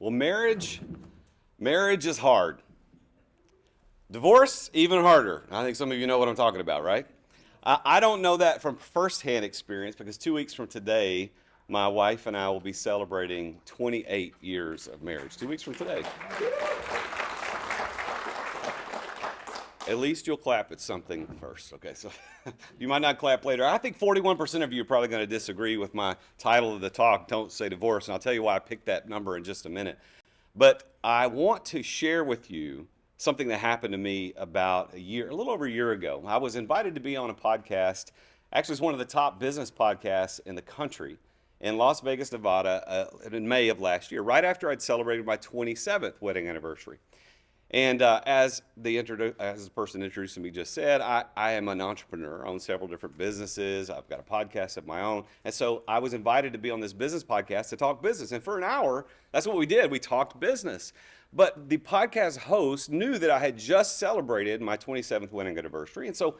Well, marriage is hard. Divorce, even harder. I think some of you know what I'm talking about, right? I don't know that from firsthand experience because 2 weeks from today, my wife and I will be celebrating 28 years of marriage. 2 weeks from today. At least you'll clap at something first. Okay, so you might not clap later. I think 41% of you are probably going to disagree with my title of the talk, Don't Say Divorce, and I'll tell you why I picked that number in just a minute. But I want to share with you something that happened to me about a little over a year ago. I was invited to be on a podcast. Actually, it's one of the top business podcasts in the country in Las Vegas, Nevada, in May of last year, right after I'd celebrated my 27th wedding anniversary. And as the person introducing me just said, I am an entrepreneur. I own several different businesses. I've got a podcast of my own. And so I was invited to be on this business podcast to talk business. And for an hour, that's what we did. We talked business. But the podcast host knew that I had just celebrated my 27th wedding anniversary. And so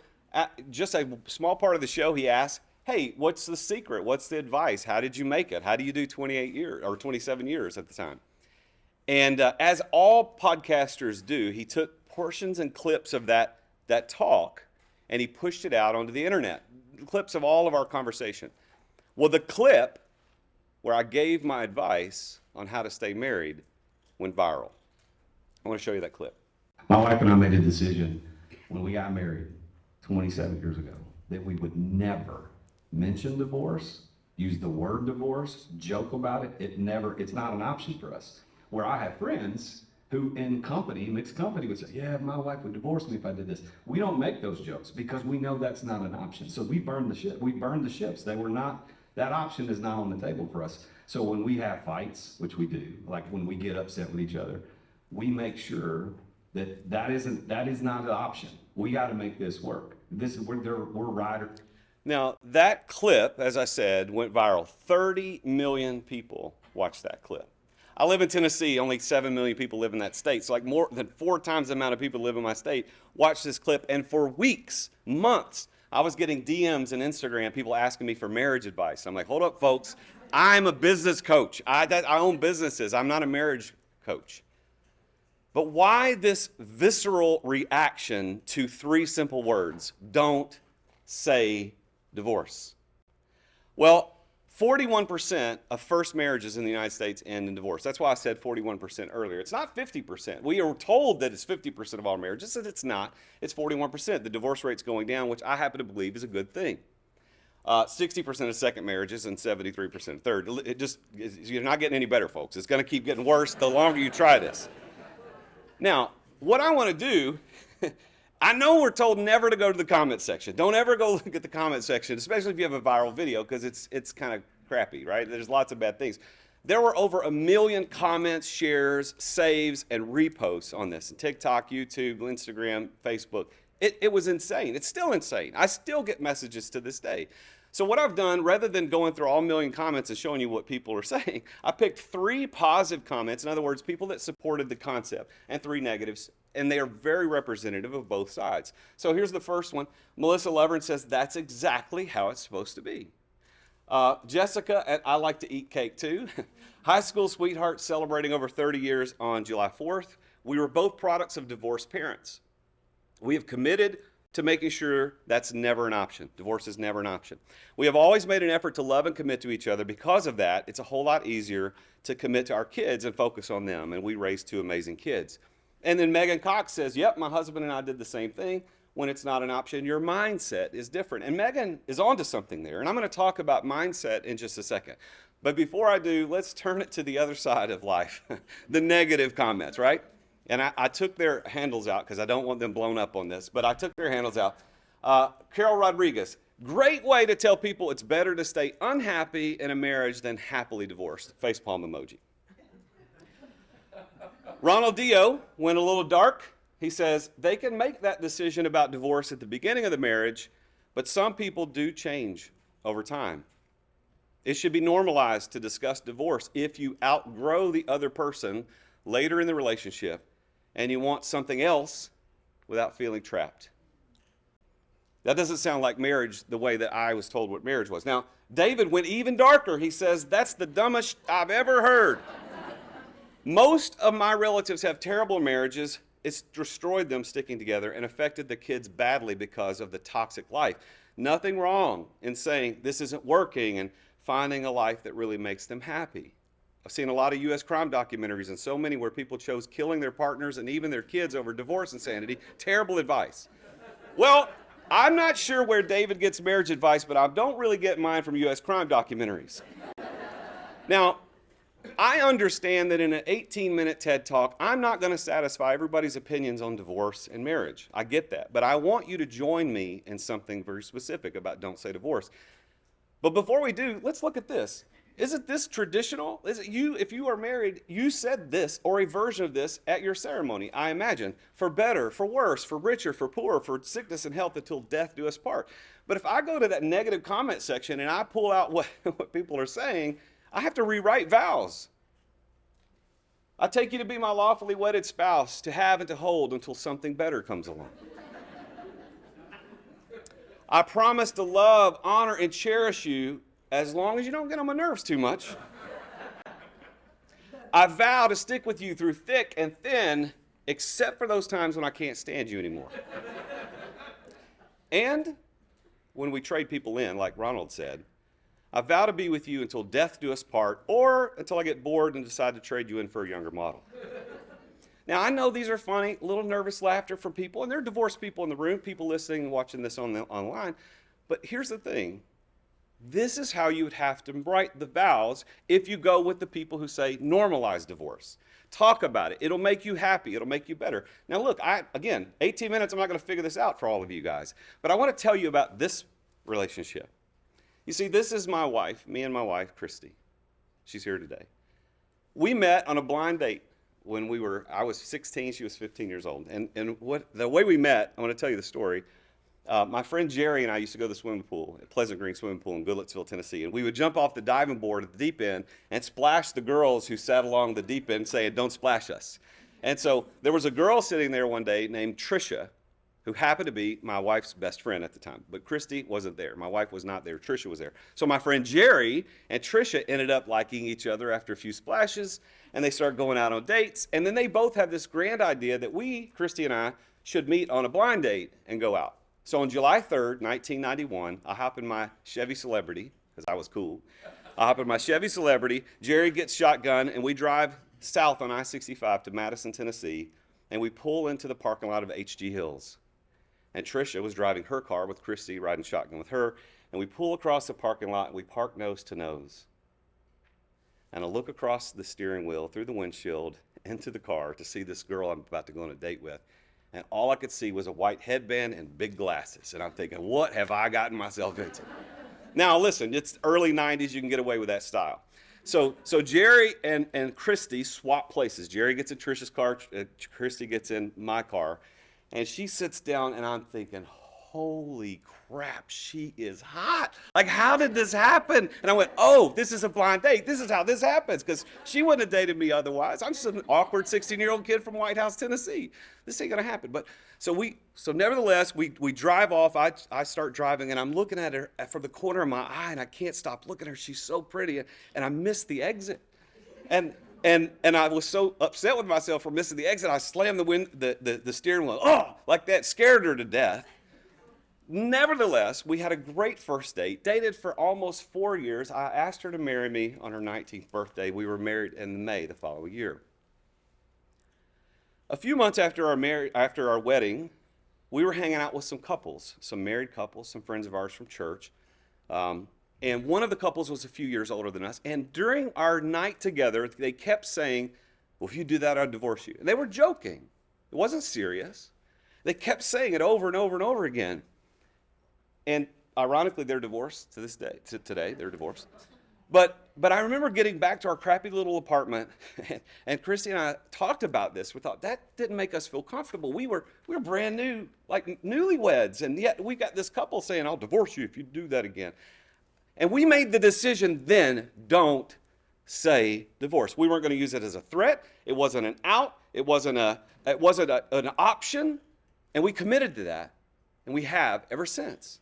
just a small part of the show, he asked, hey, what's the secret? What's the advice? How did you make it? How do you do 28 years or 27 years at the time? And as all podcasters do, he took portions and clips of that talk and he pushed it out onto the internet, clips of all of our conversation. Well, the clip where I gave my advice on how to stay married went viral. I want to show you that clip. My wife and I made a decision when we got married 27 years ago that we would never mention divorce, use the word divorce, joke about it. It's not an option for us. Where I have friends who in mixed company would say, yeah, my wife would divorce me if I did this. We don't make those jokes because we know that's not an option. So we burned the ship. We burned the ships. That option is not on the table for us. So when we have fights, which we do, like when we get upset with each other, we make sure that is not an option. We got to make this work. We're right. Now, that clip, as I said, went viral. 30 million people watched that clip. I live in Tennessee. Only 7 million people live in that state. So like more than 4 times the amount of people live in my state watched this clip. And for weeks, months, I was getting DMs and Instagram, people asking me for marriage advice. I'm like, hold up, folks. I'm a business coach. I own businesses. I'm not a marriage coach. But why this visceral reaction to 3 simple words? Don't say divorce. Well, 41% of first marriages in the United States end in divorce. That's why I said 41% earlier. It's not 50%. We are told that it's 50% of all marriages, and it's not. It's 41%. The divorce rate's going down, which I happen to believe is a good thing. 60% of second marriages and 73% of third. You're not getting any better, folks. It's going to keep getting worse the longer you try this. Now, what I want to do, I know we're told never to go to the comment section. Don't ever go look at the comment section, especially if you have a viral video, because it's kind of crappy, right? There's lots of bad things. There were over 1 million comments, shares, saves, and reposts on this. TikTok, YouTube, Instagram, Facebook. It was insane. It's still insane. I still get messages to this day. So what I've done, rather than going through all 1 million comments and showing you what people are saying, I picked 3 positive comments, in other words, people that supported the concept, and 3 negatives, and they are very representative of both sides. So here's the first one. Melissa Lovren says, that's exactly how it's supposed to be. Jessica, I like to eat cake too. High school sweetheart celebrating over 30 years on July 4th. We were both products of divorced parents. We have committed to making sure that's never an option. Divorce is never an option. We have always made an effort to love and commit to each other. Because of that, it's a whole lot easier to commit to our kids and focus on them. And we raised 2 amazing kids. And then Megan Cox says, yep, my husband and I did the same thing. When it's not an option, your mindset is different. And Megan is onto something there. And I'm going to talk about mindset in just a second. But before I do, let's turn it to the other side of life, the negative comments, right? And I took their handles out because I don't want them blown up on this, but I took their handles out. Carol Rodriguez, great way to tell people it's better to stay unhappy in a marriage than happily divorced. Facepalm emoji. Ronald Dio went a little dark. He says, they can make that decision about divorce at the beginning of the marriage, but some people do change over time. It should be normalized to discuss divorce if you outgrow the other person later in the relationship and you want something else without feeling trapped. That doesn't sound like marriage the way that I was told what marriage was. Now, David went even darker. He says, that's the dumbest I've ever heard. Most of my relatives have terrible marriages. It's destroyed them sticking together and affected the kids badly because of the toxic life. Nothing wrong in saying this isn't working and finding a life that really makes them happy. I've seen a lot of U.S. crime documentaries and so many where people chose killing their partners and even their kids over divorce insanity. Terrible advice. Well, I'm not sure where David gets marriage advice, but I don't really get mine from U.S. crime documentaries. Now, I understand that in an 18-minute TED Talk, I'm not going to satisfy everybody's opinions on divorce and marriage. I get that. But I want you to join me in something very specific about don't say divorce. But before we do, let's look at this. Isn't this traditional? Is it you, if you are married, you said this or a version of this at your ceremony, I imagine. For better, for worse, for richer, for poorer, for sickness and health until death do us part. But if I go to that negative comment section and I pull out what people are saying, I have to rewrite vows. I take you to be my lawfully wedded spouse, to have and to hold until something better comes along. I promise to love, honor, and cherish you as long as you don't get on my nerves too much. I vow to stick with you through thick and thin, except for those times when I can't stand you anymore. And when we trade people in, like Ronald said, I vow to be with you until death do us part, or until I get bored and decide to trade you in for a younger model. Now, I know these are funny, a little nervous laughter from people, and there are divorced people in the room, people listening and watching this online. But here's the thing. This is how you would have to write the vows if you go with the people who say normalize divorce. Talk about it. It'll make you happy. It'll make you better. Now, look, again, 18 minutes, I'm not going to figure this out for all of you guys. But I want to tell you about this relationship. You see, this is my wife, me and my wife, Christy. She's here today. We met on a blind date when I was 16, she was 15 years old. And the way we met, I want to tell you the story. My friend Jerry and I used to go to the swimming pool, at Pleasant Green Swimming Pool in Goodlettsville, Tennessee. And we would jump off the diving board at the deep end and splash the girls who sat along the deep end saying, "Don't splash us." And so there was a girl sitting there one day named Trisha, who happened to be my wife's best friend at the time. But Christy wasn't there. My wife was not there. Trisha was there. So my friend Jerry and Trisha ended up liking each other after a few splashes, and they started going out on dates. And then they both have this grand idea that we, Christy and I, should meet on a blind date and go out. So on July 3rd, 1991, I hop in my Chevy Celebrity, because I was cool. I hop in my Chevy Celebrity, Jerry gets shotgun, and we drive south on I-65 to Madison, Tennessee, and we pull into the parking lot of H.G. Hills. And Trisha was driving her car with Christy, riding shotgun with her, and we pull across the parking lot, and we park nose to nose. And I look across the steering wheel, through the windshield, into the car to see this girl I'm about to go on a date with. And all I could see was a white headband and big glasses. And I'm thinking, what have I gotten myself into? Now, listen, it's early 90s. You can get away with that style. So Jerry and Christy swap places. Jerry gets in Trisha's car. Christy gets in my car. And she sits down, and I'm thinking, holy crap, she is hot. Like, how did this happen? And I went, oh, this is a blind date. This is how this happens, because she wouldn't have dated me otherwise. I'm just an awkward 16-year-old kid from White House, Tennessee. This ain't going to happen. But so nevertheless, we drive off. I start driving, and I'm looking at her from the corner of my eye, and I can't stop looking at her. She's so pretty, and I missed the exit. And I was so upset with myself for missing the exit, I slammed the steering wheel, like that, scared her to death. Nevertheless, we had a great first date, dated for almost 4 years. I asked her to marry me on her 19th birthday. We were married in May the following year. A few months after our wedding, we were hanging out with some couples, some married couples, some friends of ours from church. And one of the couples was a few years older than us. And during our night together, they kept saying, well, if you do that, I'll divorce you. And they were joking. It wasn't serious. They kept saying it over and over and over again. And ironically, they're divorced to this day. Today, they're divorced. But I remember getting back to our crappy little apartment, and Christy and I talked about this. We thought that didn't make us feel comfortable. We were brand new, like newlyweds, and yet we got this couple saying, I'll divorce you if you do that again. And we made the decision then, don't say divorce. We weren't going to use it as a threat. It wasn't an out. It wasn't an option. And we committed to that, and we have ever since.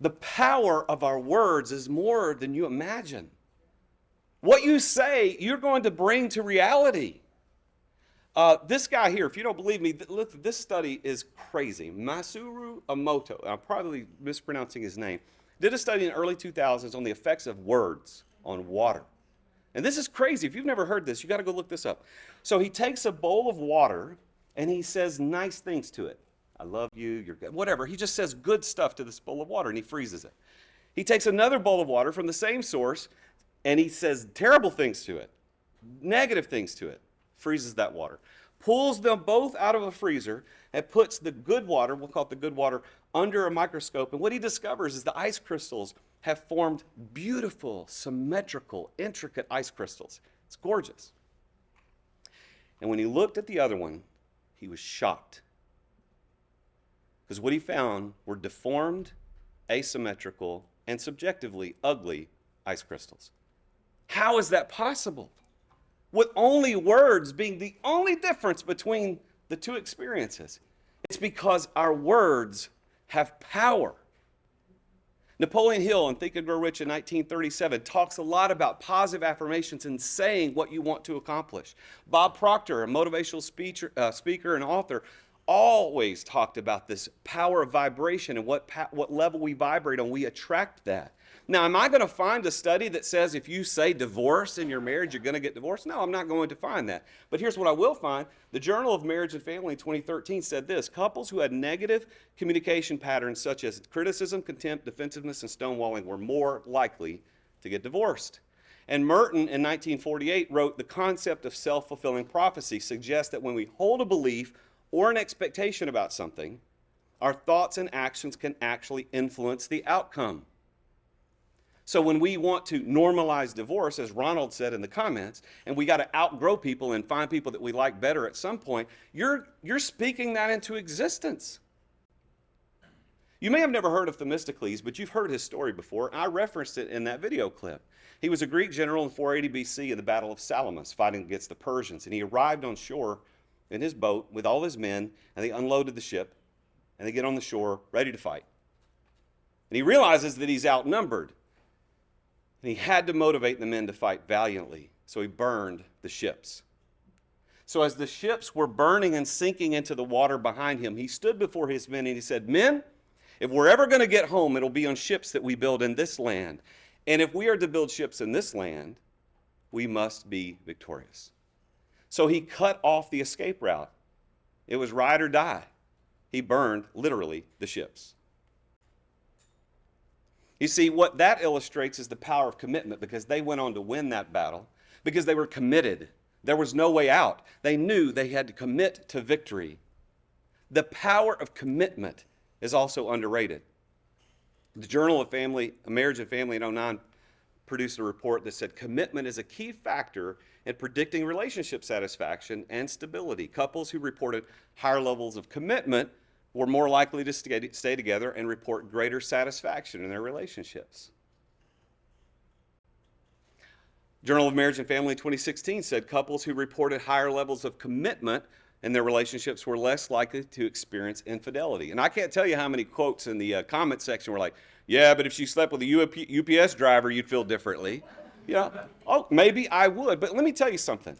The power of our words is more than you imagine. What you say, you're going to bring to reality. This guy here, if you don't believe me, look, this study is crazy. Masuru Emoto, I'm probably mispronouncing his name, did a study in the early 2000s on the effects of words on water. And this is crazy. If you've never heard this, you got to go look this up. So he takes a bowl of water and he says nice things to it. I love you, you're good, whatever. He just says good stuff to this bowl of water and he freezes it. He takes another bowl of water from the same source and he says terrible things to it, negative things to it, freezes that water. Pulls them both out of a freezer and puts the good water, we'll call it the good water, under a microscope. And what he discovers is the ice crystals have formed beautiful, symmetrical, intricate ice crystals. It's gorgeous. And when he looked at the other one, he was shocked. Because what he found were deformed, asymmetrical, and subjectively ugly ice crystals. How is that possible? With only words being the only difference between the two experiences. It's because our words have power. Napoleon Hill in Think and Grow Rich in 1937 talks a lot about positive affirmations and saying what you want to accomplish. Bob Proctor, a motivational speaker and author, always talked about this power of vibration and what level we vibrate on, we attract that. Now, am I going to find a study that says if you say divorce in your marriage, you're going to get divorced? No, I'm not going to find that. But here's what I will find. The Journal of Marriage and Family in 2013 said this: couples who had negative communication patterns such as criticism, contempt, defensiveness, and stonewalling were more likely to get divorced. And Merton in 1948 wrote, the concept of self-fulfilling prophecy suggests that when we hold a belief or an expectation about something, our thoughts and actions can actually influence the outcome. So when we want to normalize divorce, as Ronald said in the comments, and we got to outgrow people and find people that we like better at some point, you're speaking that into existence. You may have never heard of Themistocles, but you've heard his story before. I referenced it in that video clip. He was a Greek general in 480 BC in the Battle of Salamis, fighting against the Persians. And he arrived on shore in his boat with all his men, and they unloaded the ship, and they get on the shore ready to fight. And he realizes that he's outnumbered. And he had to motivate the men to fight valiantly, so he burned the ships. So as the ships were burning and sinking into the water behind him, he stood before his men and he said, men, if we're ever going to get home, it'll be on ships that we build in this land. And if we are to build ships in this land, we must be victorious. So he cut off the escape route. It was ride or die. He burned, literally, the ships. You see, what that illustrates is the power of commitment, because they went on to win that battle because they were committed. There was no way out. They knew they had to commit to victory. The power of commitment is also underrated. The Journal of Marriage and Family in 2009 produced a report that said commitment is a key factor in predicting relationship satisfaction and stability. Couples who reported higher levels of commitment were more likely to stay together and report greater satisfaction in their relationships. Journal of Marriage and Family 2016 said couples who reported higher levels of commitment in their relationships were less likely to experience infidelity. And I can't tell you how many quotes in the comment section were like, yeah, but if you slept with a UPS driver, you'd feel differently. You know, oh, maybe I would. But let me tell you something.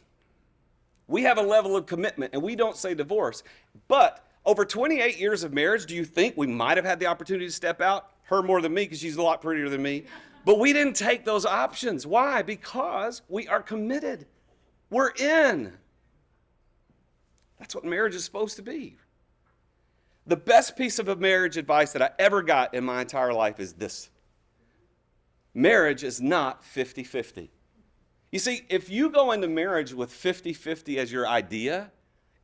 We have a level of commitment, and we don't say divorce. But over 28 years of marriage, do you think we might have had the opportunity to step out? Her more than me, because she's a lot prettier than me. But we didn't take those options. Why? Because we are committed. We're in. That's what marriage is supposed to be. The best piece of marriage advice that I ever got in my entire life is this. Marriage is not 50-50. You see, if you go into marriage with 50-50 as your idea,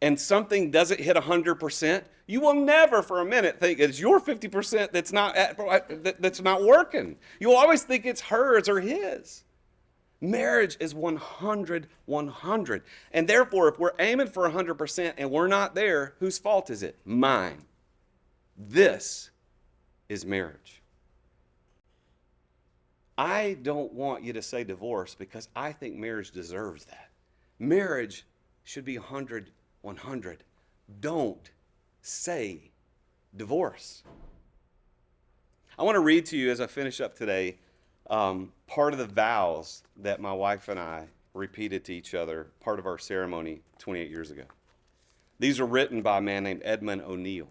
and something doesn't hit 100%, you will never for a minute think it's your 50% that's not working. You will always think it's hers or his. Marriage is 100-100. And therefore, if we're aiming for 100% and we're not there, whose fault is it? Mine. This is marriage. I don't want you to say divorce because I think marriage deserves that. Marriage should be 100-100. Don't say divorce. I want to read to you as I finish up today Part of the vows that my wife and I repeated to each other, part of our ceremony 28 years ago. These were written by a man named Edmund O'Neill.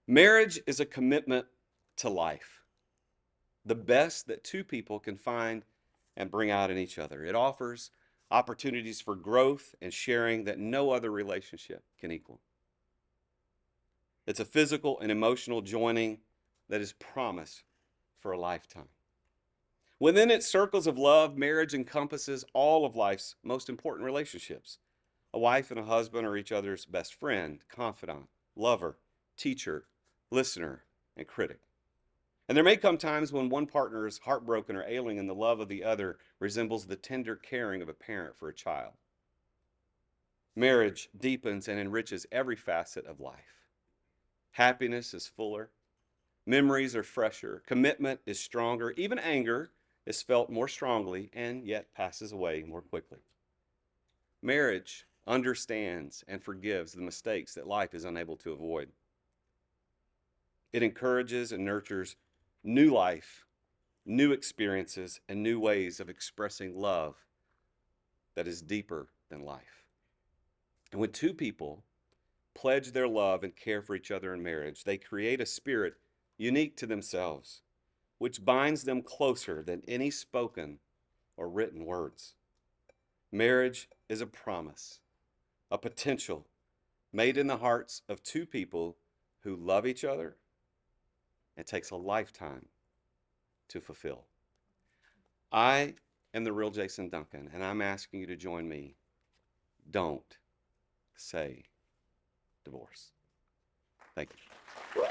Marriage is a commitment to life, the best that two people can find and bring out in each other. It offers opportunities for growth and sharing that no other relationship can equal. It's a physical and emotional joining that is promised for a lifetime. Within its circles of love, marriage encompasses all of life's most important relationships. A wife and a husband are each other's best friend, confidant, lover, teacher, listener, and critic. And there may come times when one partner is heartbroken or ailing and the love of the other resembles the tender caring of a parent for a child. Marriage deepens and enriches every facet of life. Happiness is fuller, memories are fresher, commitment is stronger, even anger is felt more strongly and yet passes away more quickly. Marriage understands and forgives the mistakes that life is unable to avoid. It encourages and nurtures new life, new experiences, and new ways of expressing love that is deeper than life. And when two people pledge their love and care for each other in marriage, they create a spirit unique to themselves, which binds them closer than any spoken or written words. Marriage is a promise, a potential made in the hearts of two people who love each other and takes a lifetime to fulfill. I am the real Jason Duncan, and I'm asking you to join me. Don't say divorce. Thank you.